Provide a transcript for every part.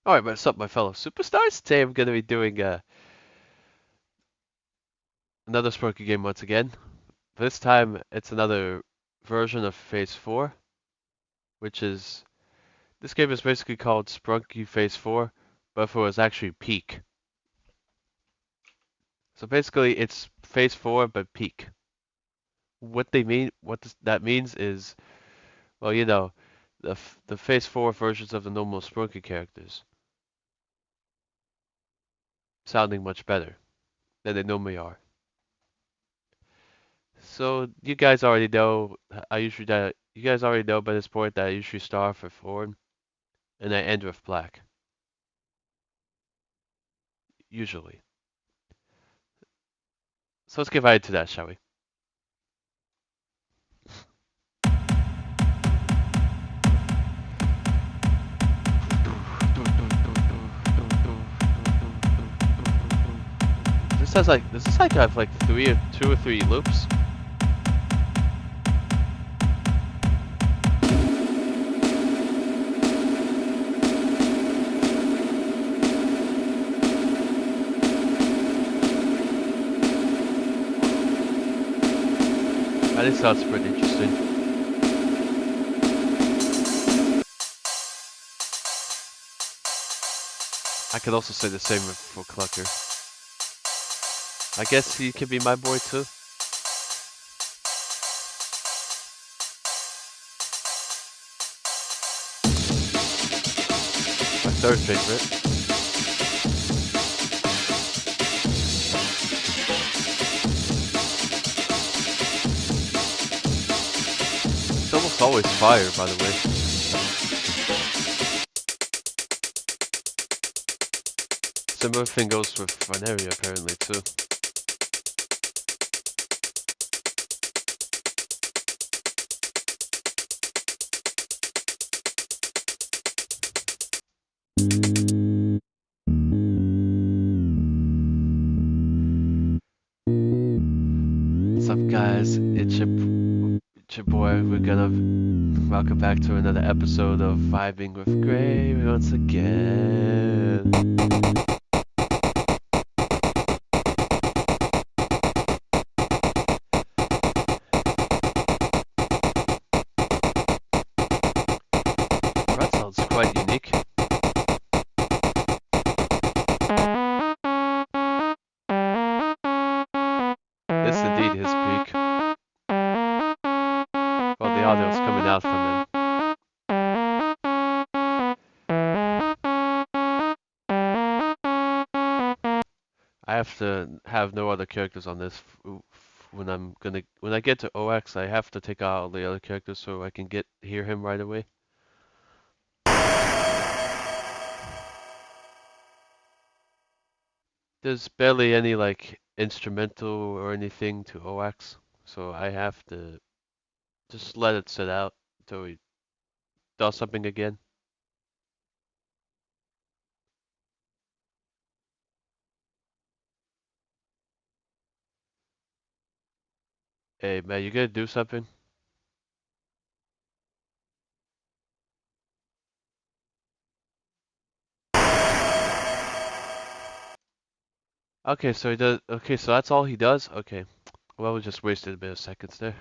Alright, what's up, my fellow superstars? Today I'm going to be doing another Sprunki game once again. This time it's another version of Phase 4, which is... This game is basically called Sprunki Phase 4, but if it was actually Peak. So basically it's Phase 4, but Peak. What that means is, well, you know, the Phase 4 versions of the normal Sprunki characters. Sounding much better than they normally are. So you guys already know you guys already know by this point that I usually start with Thorn and I end with Black. Usually. So let's get right into that, shall we? This is like I have like two or three loops. That sounds pretty interesting. I could also say the same for Clucker. I guess he can be my boy too. My third favorite. It's almost always fire, by the way. Similar thing goes with Vanaria apparently too. What's up, guys? It's your boy. Welcome back to another episode of Vibing with Gray once again. That sounds quite unique. This is indeed his peak. Well, the audio is coming out from him. I have to have no other characters on this when I get to OX. I have to take out all the other characters so I can hear him right away. There's barely any like instrumental or anything to OX, so I have to just let it sit out until he does something again. Hey man, you gonna do something? Okay, so he does. Okay, so that's all he does. Okay, well we just wasted a bit of seconds there.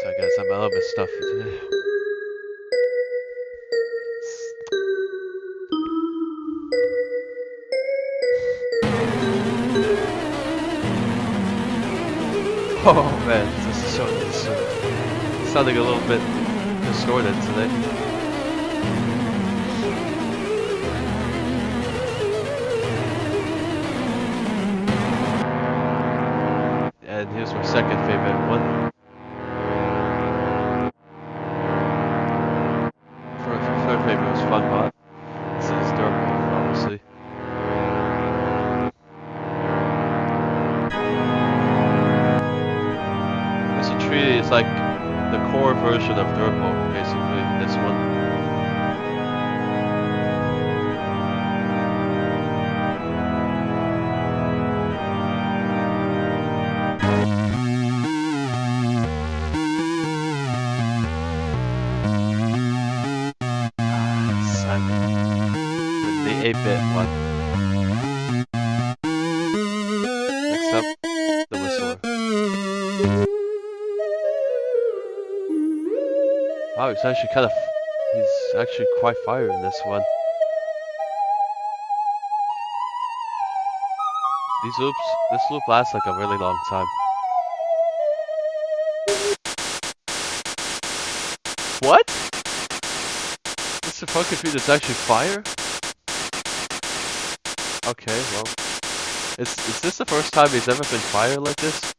Sorry guys, I'm a little bit stuffy today. Oh man, this is sounding a little bit distorted today. And here's my second favorite one. Third favorite was Funbot. This is Durable, obviously. This tree is like the core version of Durable, basically. This one. time. The 8-bit one. Next up, the Whistler. Wow, he's actually quite fire in this one. This loop lasts like a really long time. What? Mr. Funky Feet is actually fire? Okay, well. Is this the first time he's ever been fire like this?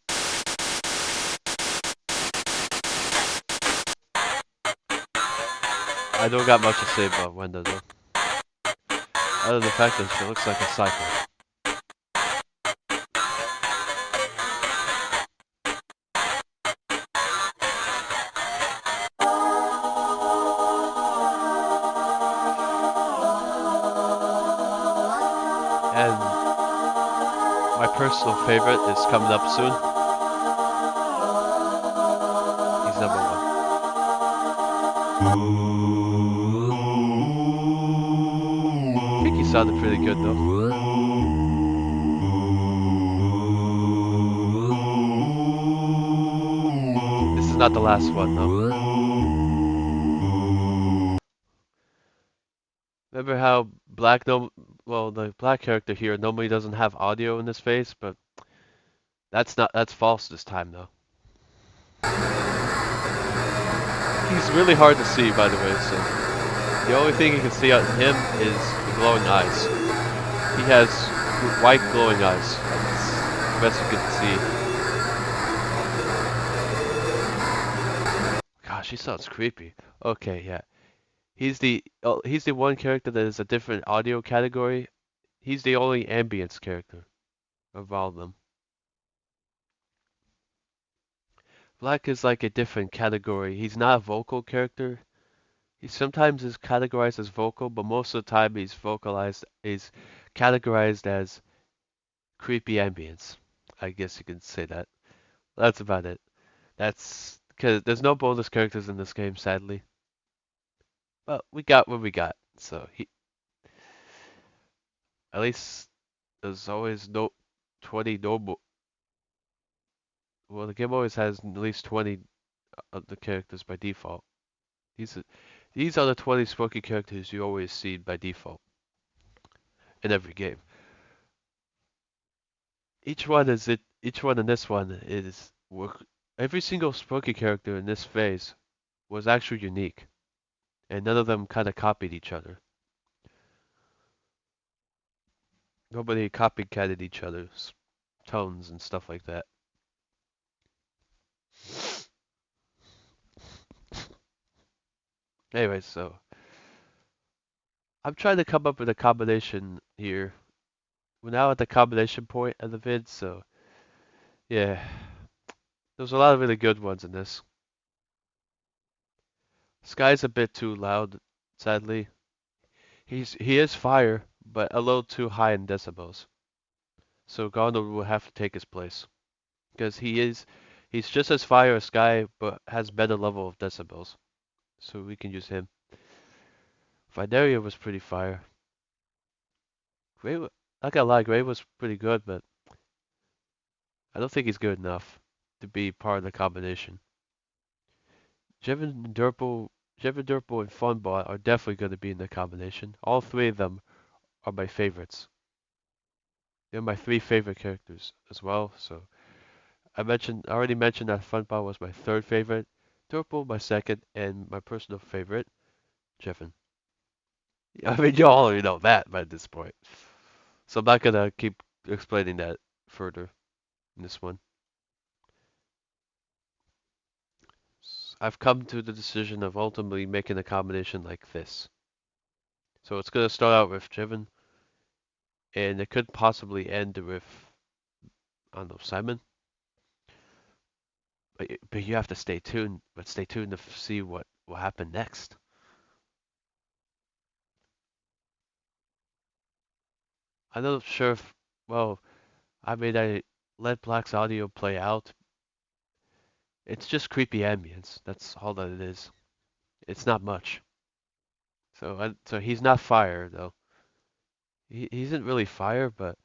I don't got much to say about Wenda though. Other than the fact that she looks like a cycle. And my personal favorite is coming up soon. He's number 1. I think he sounded pretty good though. This is not the last one though. Remember how the black character here normally doesn't have audio in his face, but that's false this time though. He's really hard to see, by the way, so the only thing you can see on him is the glowing eyes. He has white glowing eyes. That's the best you can see. Gosh, he sounds creepy. Okay, yeah. He's the one character that is a different audio category. He's the only ambience character of all of them. Black is like a different category. He's not a vocal character. He sometimes is categorized as vocal, but most of the time he's categorized as creepy ambience. I guess you can say that. That's about it. That's because there's no bonus characters in this game, sadly. But we got what we got. So at least there's always 20 noble. Well, the game always has at least 20 of the characters by default. These are the 20 Sprunki characters you always see by default in every game. Each one in this one is every single Sprunki character in this phase was actually unique, and none of them kind of copied each other. Nobody copycatted each other's tones and stuff like that. Anyway, so I'm trying to come up with a combination here. We're now at the combination point of the vid, so yeah. There's a lot of really good ones in this. Sky's a bit too loud, sadly. He is fire, but a little too high in decibels. So Garnold will have to take his place. Because he's just as fire as Sky, but has better level of decibels. So we can use him. Videria was pretty fire. Gray, not gonna lie, Gray was pretty good, but I don't think he's good enough to be part of the combination. Jevin Durple, and Funbot are definitely going to be in the combination. All three of them are my favorites. They're my 3 favorite characters as well. So I already mentioned that Funbot was my 3rd favorite, Durple my 2nd, and my personal favorite, Jevin. I mean, you all already know that by this point. So I'm not gonna keep explaining that further in this one. I've come to the decision of ultimately making a combination like this. So it's gonna start out with Jevin, and it could possibly end with, I don't know, Simon. But you have to stay tuned. But stay tuned to see what will happen next. I'm not sure if, well, I mean, I let Black's audio play out. It's just creepy ambience. That's all that it is. It's not much. So he's not fire though. He isn't really fire, but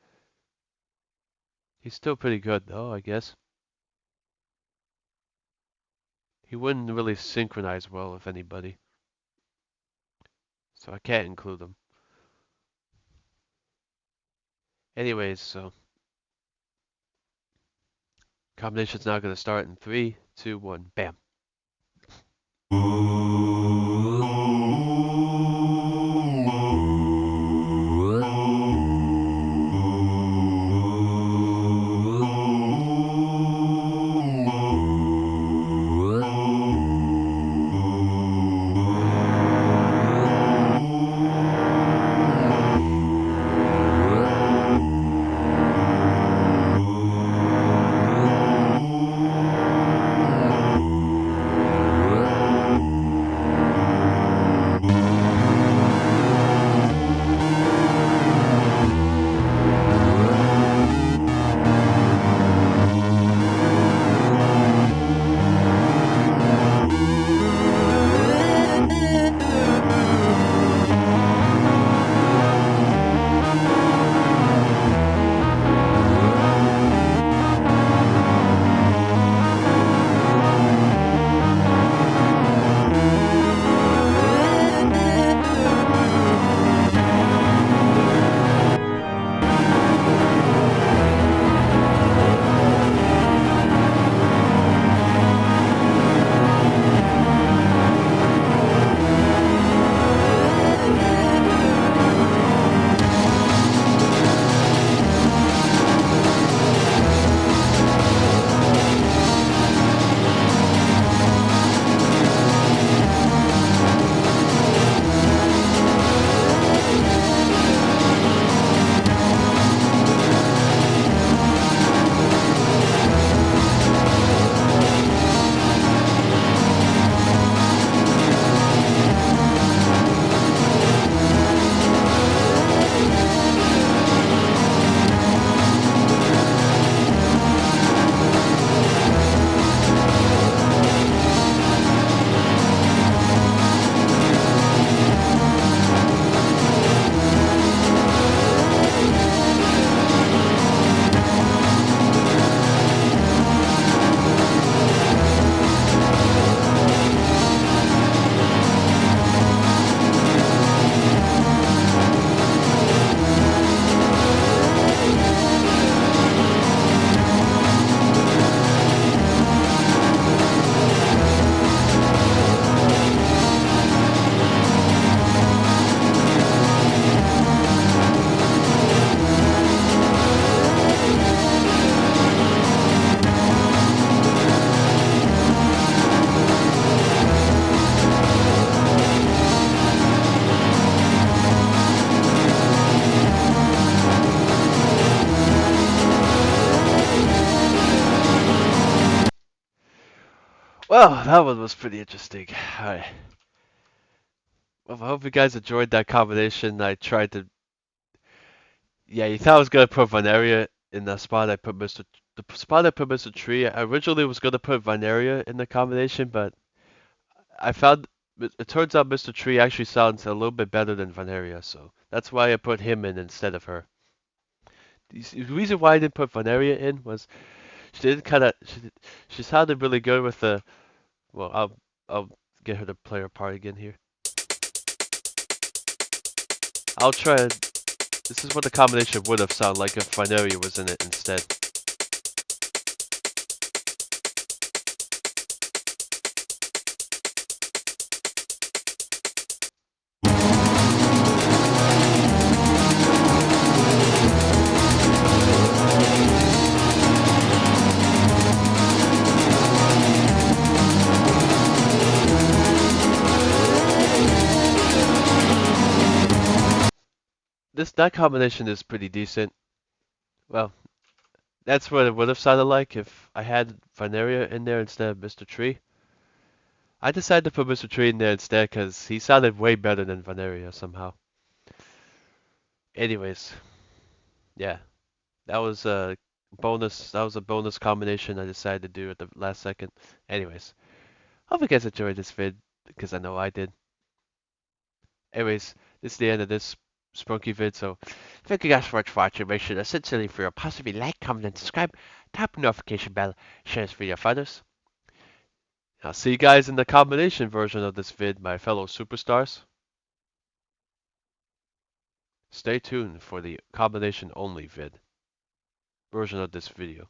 he's still pretty good though, I guess. He wouldn't really synchronize well with anybody, so I can't include him. Anyways, so combination's now gonna start in three, two, one, bam. Well, that one was pretty interesting. Alright. Well, I hope you guys enjoyed that combination. I tried to. Yeah, you thought I was gonna put Vanaria in the spot I put Mr. The spot I put Mr. Tree. I originally was gonna put Vanaria in the combination, but I found it turns out Mr. Tree actually sounds a little bit better than Vanaria, so that's why I put him in instead of her. The reason why I didn't put Vanaria in was she didn't kind of she sounded really good with the. Well, I'll get her to play her part again here. I'll try. This is what the combination would have sounded like if Vanaria was in it instead. That combination is pretty decent. Well, that's what it would have sounded like if I had Vanaria in there instead of Mr. Tree. I decided to put Mr. Tree in there instead because he sounded way better than Vanaria somehow. Anyways, yeah, that was a bonus. That was a bonus combination I decided to do at the last second. Anyways, hope you guys enjoyed this vid because I know I did. Anyways, this is the end of this Sprunky vid, so thank you guys so much for watching. Make sure to sincerely for your positive like, comment, and subscribe. Tap the notification bell, share this video with others. I'll see you guys in the combination version of this vid, my fellow superstars. Stay tuned for the combination only vid version of this video.